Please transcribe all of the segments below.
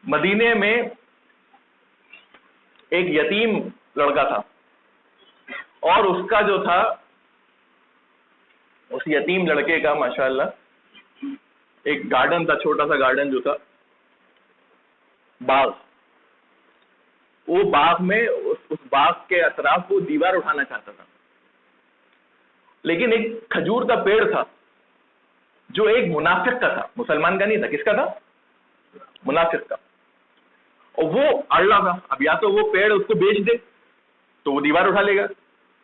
مدینے میں ایک یتیم لڑکا تھا، اور اس کا جو تھا، اس یتیم لڑکے کا ماشاءاللہ ایک گارڈن تھا، چھوٹا سا گارڈن جو تھا، باغ. وہ باغ میں اس باغ کے اطراف وہ دیوار اٹھانا چاہتا تھا، لیکن ایک کھجور کا پیڑ تھا جو ایک منافق کا تھا، مسلمان کا نہیں تھا. کس کا تھا؟ منافق کا. اور وہ اڑ رہا تھا. اب یا تو وہ پیڑ اس کو بیچ دے تو وہ دیوار اٹھا لے گا،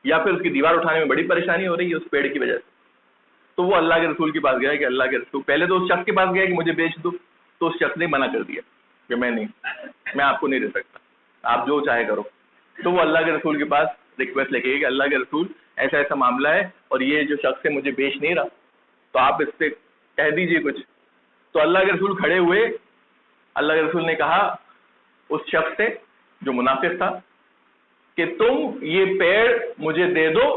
یا پھر اس کی دیوار اٹھانے میں بڑی پریشانی ہو رہی ہے اس پیڑ کی وجہ سے. تو وہ اللہ کے رسول کے پاس گیا کہ اللہ کے رسول، پہلے تو اس شخص کے پاس گیا کہ مجھے بیچ دو، تو اس شخص نے منع کر دیا کہ میں آپ کو نہیں دے سکتا، آپ جو چاہے کرو. تو وہ اللہ کے رسول کے پاس ریکویسٹ لے کے گئے کہ اللہ کے رسول ایسا ایسا معاملہ ہے، اور یہ جو شخص ہے مجھے بیچ نہیں رہا، تو آپ اس سے کہہ دیجئے کچھ. تو اللہ کے رسول کھڑے ہوئے. اللہ کے رسول نے کہا اس شخص سے جو منافق تھا کہ تم یہ پیڑ مجھے دے دو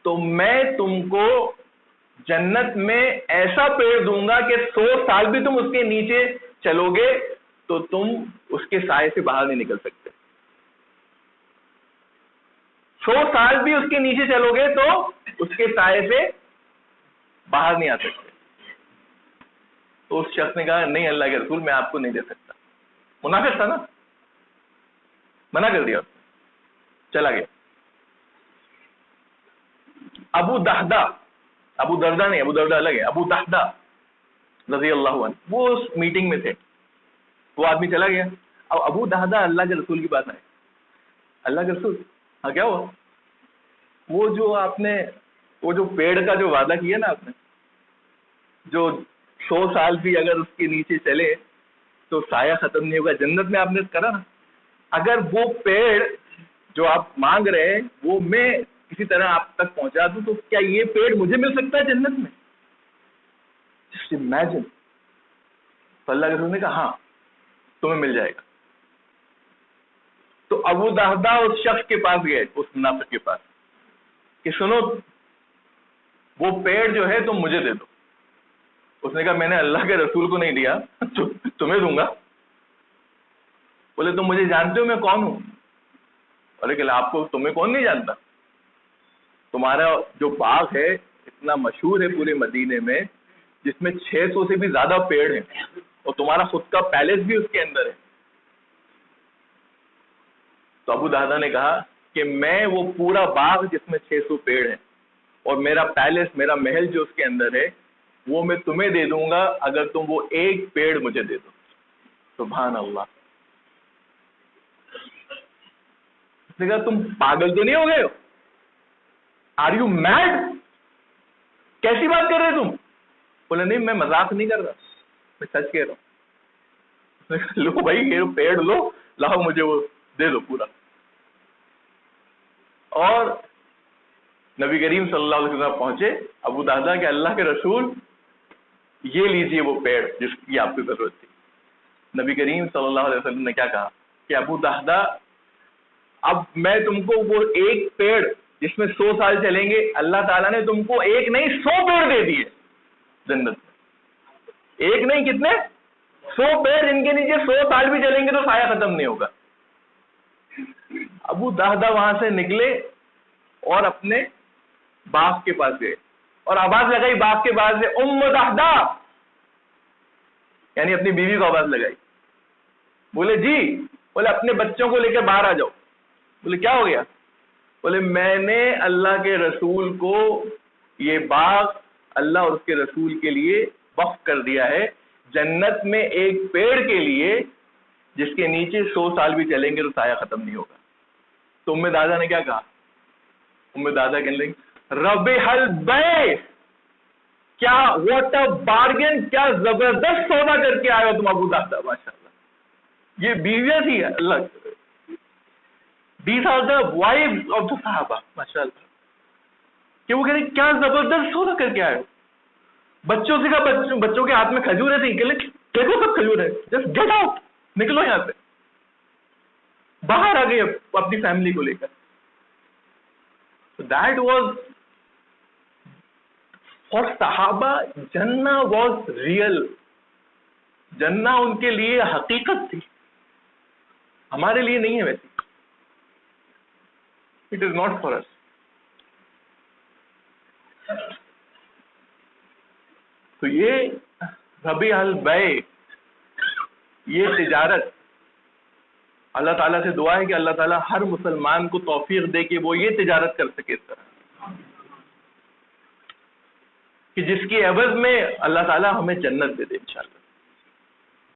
تو میں تم کو جنت میں ایسا پیڑ دوں گا کہ 100 سال بھی تم اس کے نیچے چلو گے تو تم اس کے سائے سے باہر نہیں نکل سکتے. 100 سال بھی اس کے نیچے چلو گے تو اس کے سائے سے باہر نہیں آ سکتے. تو اس شخص نے کہا نہیں اللہ کے رسول میں آپ کو نہیں دے سکتا. منافق تھا نا، منع کر دیا، چلا گیا. ابو دردہ نہیں، ابو دردہ الگ ہے، ابو دہدہ رضی اللہ عنہ وہ اس میٹنگ میں تھے. وہ آدمی چلا گیا. اب ابو دہدہ اللہ کے رسول کی بات آئے. اللہ کے رسول ہاں کیا ہوا؟ وہ جو پیڑ کا جو وعدہ کیا نا آپ نے، جو 100 سال بھی اگر اس کے نیچے چلے تو سایہ ختم نہیں ہوگا، جنت میں آپ نے کرا نا، اگر وہ پیڑ جو آپ مانگ رہے ہیں وہ میں کسی طرح آپ تک پہنچا دوں تو کیا یہ پیڑ مجھے مل سکتا ہے جنت میں؟ Just imagine. تو اللہ کے رسول نے کہا ہاں تمہیں مل جائے گا. تو ابو دہدہ اس شخص کے پاس گئے، اس منافق کے پاس، کہ سنو وہ پیڑ جو ہے تم مجھے دے دو. اس نے کہا میں نے اللہ کے رسول کو نہیں دیا، تمہیں دوں گا. بولے تم مجھے جانتے ہو میں کون ہوں؟ بولے کہ آپ کو، تمہیں کون نہیں جانتا؟ تمہارا جو باغ ہے اتنا مشہور ہے پورے مدینے میں، جس میں 600 سے بھی زیادہ پیڑ ہیں، اور تمہارا خود کا پیلس بھی اس کے اندر ہے. تو ابو دہدہ نے کہا کہ میں وہ پورا باغ جس میں 600 پیڑ ہیں اور میرا پیلس، میرا محل جو اس کے اندر ہے، وہ میں تمہیں دے دوں گا اگر تم وہ ایک پیڑ مجھے دے دو. سبحان اللہ. اس نے کہا تم پاگل تو نہیں ہو گئے ہو؟ Are you made? کیسی بات کر رہے تم؟ بولے نہیں میں مذاق نہیں کر رہا، میں سچ کہہ رہا ہوں. لو بھائی یہ پیڑ لو، لاؤ مجھے وہ دے دو پورا. اور نبی کریم صلی اللہ علیہ وسلم پہنچے. ابو دہدہ کہ اللہ کے رسول یہ لیجئے وہ پیڑ جس کی آپ کو ضرورت تھی. نبی کریم صلی اللہ علیہ وسلم نے کیا کہا کہ ابو دہدہ اب میں تم کو وہ ایک پیڑ جس میں 100 سال چلیں گے، اللہ تعالیٰ نے تم کو ایک نہیں 100 پیڑ دے دیے جنت میں. ایک نہیں کتنے؟ 100 پیڑ جن کے نیچے 100 سال بھی چلیں گے تو سایہ ختم نہیں ہوگا. ابو دہدہ وہاں سے نکلے اور اپنے باپ کے پاس گئے اور آواز لگائی باپ کے پاس سے، ام دہدہ، یعنی اپنی بیوی کو آواز لگائی. بولے جی. بولے اپنے بچوں کو لے کر باہر آ جاؤ. بولے کیا ہو گیا؟ بولے میں نے اللہ کے رسول کو یہ باغ اللہ اور اس کے رسول کے لیے وقف کر دیا ہے، جنت میں ایک پیڑ کے لیے جس کے نیچے 100 سال بھی چلیں گے تو سایہ ختم نہیں ہوگا. تو ام دادا نے کیا کہا؟ ام دادا کہنے لگی ربح البیع، کیا واٹ اے بارگن، کیا زبردست سودا کر کے آئے ہو تم ابو دادا. ماشاءاللہ یہ بیویاں تھی اللہ. These are the wives of the صحابہ. ماشاءاللہ کہ وہ کہہ رہے کیا زبردست سودا کر کے آئے ہو. بچوں سے کہا بچوں کے ہاتھ میں کھجوریں تھیں کہ دیکھو سب کھجور ہے، جسٹ گیٹ آؤٹ، نکلو یہاں سے. باہر آ گئے اپنی فیملی کو لے کر. That was for صحابہ. جنہ was real. جنہ ان کے لیے حقیقت تھی، ہمارے لیے نہیں ہے ویسی. اٹ از ناٹ فار اس. تو یہ ربیع البیع، یہ تجارت، اللہ تعالیٰ سے دعا ہے کہ اللہ تعالیٰ ہر مسلمان کو توفیق دے کہ وہ یہ تجارت کر سکے اس طرح، کہ جس کی عوض میں اللہ تعالیٰ ہمیں جنت دے دے انشاءاللہ.